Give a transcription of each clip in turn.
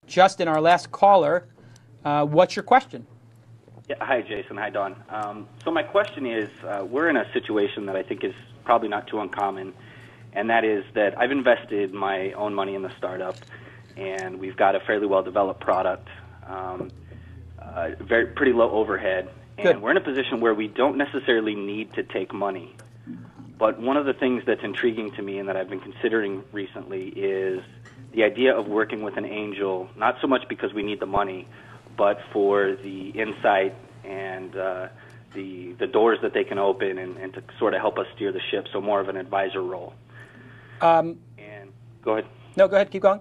Justin, our last caller, what's your question? Yeah, hi, Jason. Hi, Don. So my question is, we're in a situation that I think is probably not too uncommon, and that is that I've invested my own money in the startup, and we've got a fairly well-developed product, pretty low overhead, and Good. we're in a position where we don't necessarily need to take money. But one of the things that's intriguing to me and that I've been considering recently is the idea of working with an angel, not so much because we need the money, but for the insight and the doors that they can open and to sort of help us steer the ship, so more of an advisor role. And go ahead. No, go ahead. Keep going.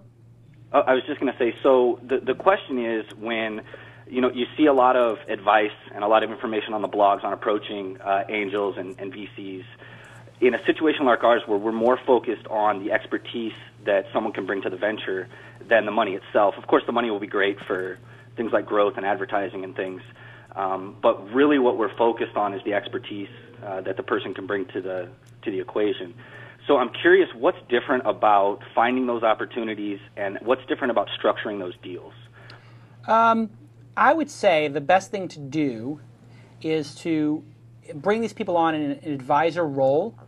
I was just going to say, so the question is when you see a lot of advice and a lot of information on the blogs on approaching angels and VCs, in a situation like ours where we're more focused on the expertise that someone can bring to the venture than the money itself. Of course, the money will be great for things like growth and advertising and things, but really what we're focused on is the expertise that the person can bring to the equation. So I'm curious, what's different about finding those opportunities and what's different about structuring those deals? I would say the best thing to do is to bring these people on in an advisor role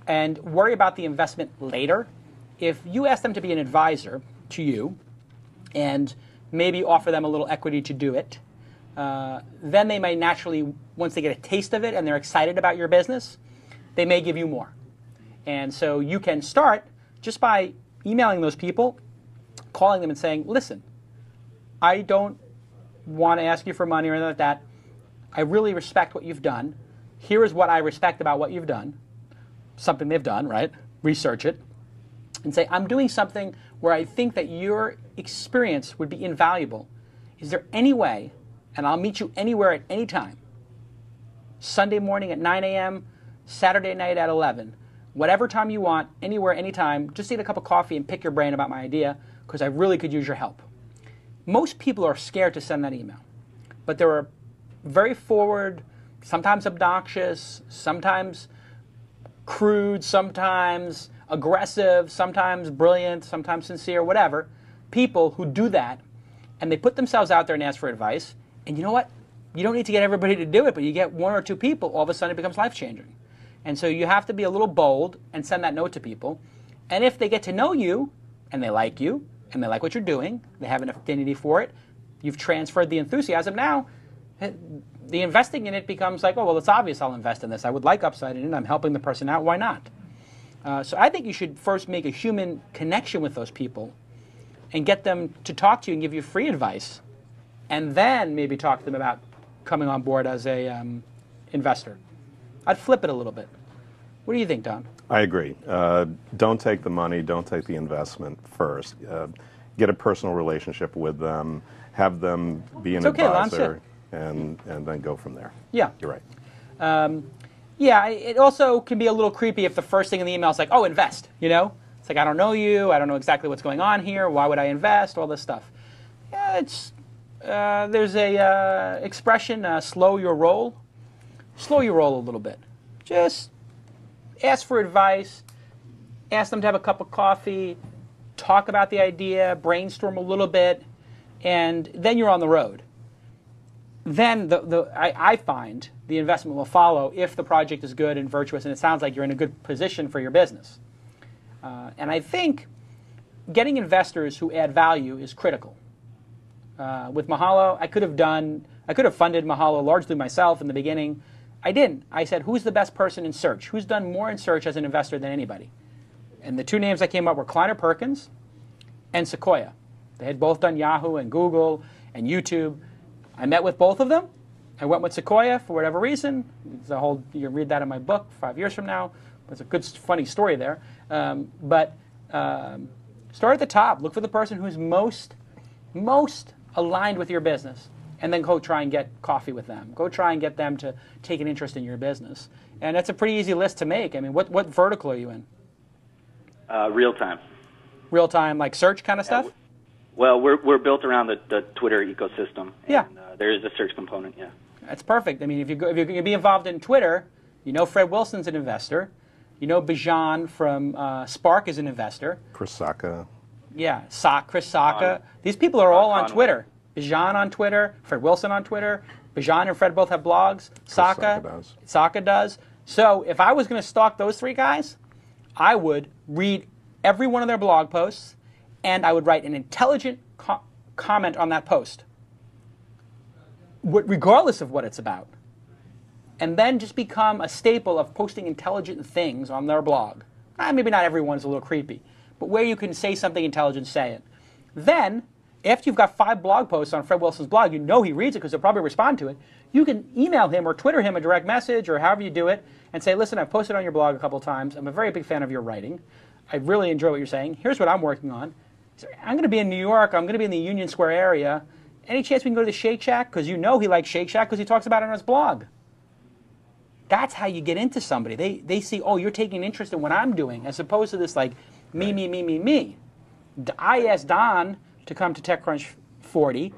and worry about the investment later. If you ask them to be an advisor to you and maybe offer them a little equity to do it, then they may naturally, once they get a taste of it and they're excited about your business, they may give you more. And so you can start just by emailing those people, calling them and saying, listen, I don't want to ask you for money or anything like that. I really respect what you've done. Here is what I respect about what you've done. Something they've done, right? Research it. And say, I'm doing something where I think that your experience would be invaluable. Is there any way, and I'll meet you anywhere at any time, Sunday morning at 9 a.m., Saturday night at 11, whatever time you want, anywhere, anytime, just eat a cup of coffee and pick your brain about my idea because I really could use your help. Most people are scared to send that email, but there are very forward, sometimes obnoxious, sometimes crude, sometimes aggressive, sometimes brilliant, sometimes sincere, whatever, people who do that, and they put themselves out there and ask for advice, and you know what? You don't need to get everybody to do it, but you get one or two people, all of a sudden it becomes life-changing. And so you have to be a little bold and send that note to people, and if they get to know you, and they like you, and they like what you're doing, they have an affinity for it, you've transferred the enthusiasm, now the investing in it becomes like, oh, well, it's obvious I'll invest in this. I would like upside in it. I'm helping the person out. Why not? So I think you should first make a human connection with those people and get them to talk to you and give you free advice, and then maybe talk to them about coming on board as a investor. I'd flip it a little bit. What do you think, Don? I agree. Don't take the money. Don't take the investment first. Get a personal relationship with them. Have them be an advisor. And then go from there. Yeah. You're right. Yeah, it also can be a little creepy if the first thing in the email is like, oh, invest, you know? It's like, I don't know you, I don't know exactly what's going on here, why would I invest, all this stuff. Yeah, there's a expression, slow your roll. Slow your roll a little bit. Just ask for advice, ask them to have a cup of coffee, talk about the idea, brainstorm a little bit, and then you're on the road. Then I find the investment will follow if the project is good and virtuous and it sounds like you're in a good position for your business. And I think getting investors who add value is critical. With Mahalo, I could have funded Mahalo largely myself in the beginning. I didn't. I said, who's the best person in search? Who's done more in search as an investor than anybody? And the two names that came up were Kleiner Perkins and Sequoia. They had both done Yahoo and Google and YouTube. I met with both of them. I went with Sequoia for whatever reason. You can read that in my book 5 years from now. It's a good, funny story there. But start at the top. Look for the person who's most aligned with your business, and then go try and get coffee with them. Go try and get them to take an interest in your business. And that's a pretty easy list to make. I mean, what vertical are you in? Real time. Real time, like search kind of stuff? Well, we're built around the Twitter ecosystem. Yeah. And, there is a search component, yeah. That's perfect. I mean, if you're going to be involved in Twitter, you know Fred Wilson's an investor. You know Bijan from Spark is an investor. Prisaka. Yeah, Chris Sacca. These people are all on Twitter. Bijan on Twitter, Fred Wilson on Twitter. Bijan and Fred both have blogs. Sacca does. So if I was going to stalk those three guys, I would read every one of their blog posts, and I would write an intelligent comment on that post, regardless of what it's about. And then just become a staple of posting intelligent things on their blog. Maybe not everyone's a little creepy, but where you can say something intelligent, say it. Then, after you've got 5 blog posts on Fred Wilson's blog, you know he reads it because he'll probably respond to it. You can email him or Twitter him a direct message or however you do it and say, listen, I've posted on your blog a couple of times. I'm a very big fan of your writing. I really enjoy what you're saying. Here's what I'm working on. I'm going to be in New York. I'm going to be in the Union Square area. Any chance we can go to the Shake Shack? Because you know he likes Shake Shack because he talks about it on his blog. That's how you get into somebody. They see, oh, you're taking an interest in what I'm doing, as opposed to this like me. I asked Don to come to TechCrunch 40.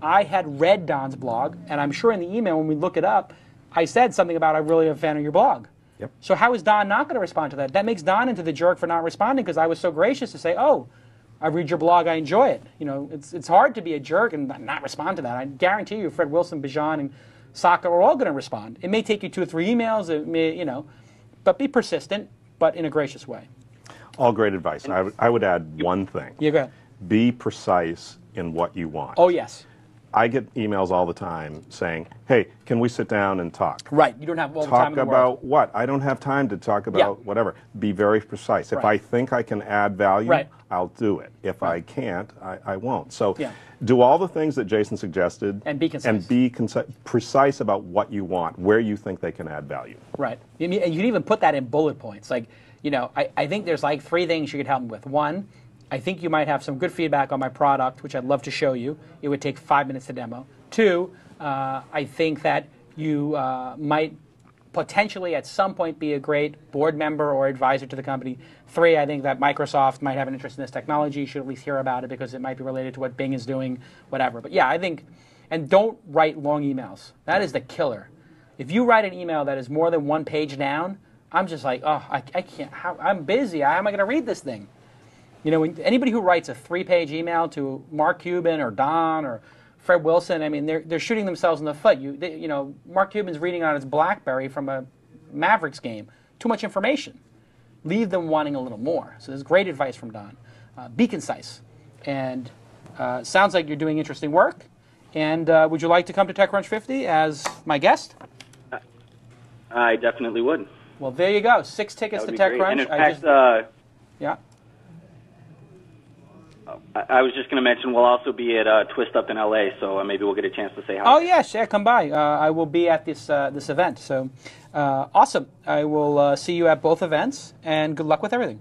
I had read Don's blog, and I'm sure in the email when we look it up, I said something about I'm really a fan of your blog. Yep. So how is Don not going to respond to that? That makes Don into the jerk for not responding because I was so gracious to say, oh, I read your blog, I enjoy it. You know, it's hard to be a jerk and not respond to that. I guarantee you, Fred Wilson, Bijan, and Sacca are all going to respond. It may take you 2 or 3 emails, it may, you know, but be persistent, but in a gracious way. All great advice. I would add one thing. You go ahead. Be precise in what you want. Oh, yes. I get emails all the time saying, hey, can we sit down and talk? Right. You don't have all the time in the world. Talk about what? I don't have time to talk about whatever. Be very precise. If I think I can add value, I'll do it. If I can't, I won't. So do all the things that Jason suggested. And be concise. And be precise about what you want, where you think they can add value. Right. And you can even put that in bullet points. Like, you know, I think there's like 3 things you could help me with. 1, I think you might have some good feedback on my product, which I'd love to show you. It would take 5 minutes to demo. 2, I think that you might potentially at some point be a great board member or advisor to the company. 3, I think that Microsoft might have an interest in this technology. You should at least hear about it because it might be related to what Bing is doing, whatever. But yeah, I think, and don't write long emails. That is the killer. If you write an email that is more than 1 page down, I'm just like, oh, I can't, I'm busy. How am I going to read this thing? You know, anybody who writes a 3-page email to Mark Cuban or Don or Fred Wilson, I mean, they're shooting themselves in the foot. You know, Mark Cuban's reading on his BlackBerry from a Mavericks game. Too much information. Leave them wanting a little more. So there's great advice from Don. Be concise. And sounds like you're doing interesting work. And would you like to come to TechCrunch 50 as my guest? I definitely would. Well, there you go. 6 tickets to TechCrunch. And in fact, yeah. I was just going to mention we'll also be at Twist Up in LA, so maybe we'll get a chance to say hi. Oh yes, yeah, come by. I will be at this this event. So awesome. I will see you at both events, and good luck with everything.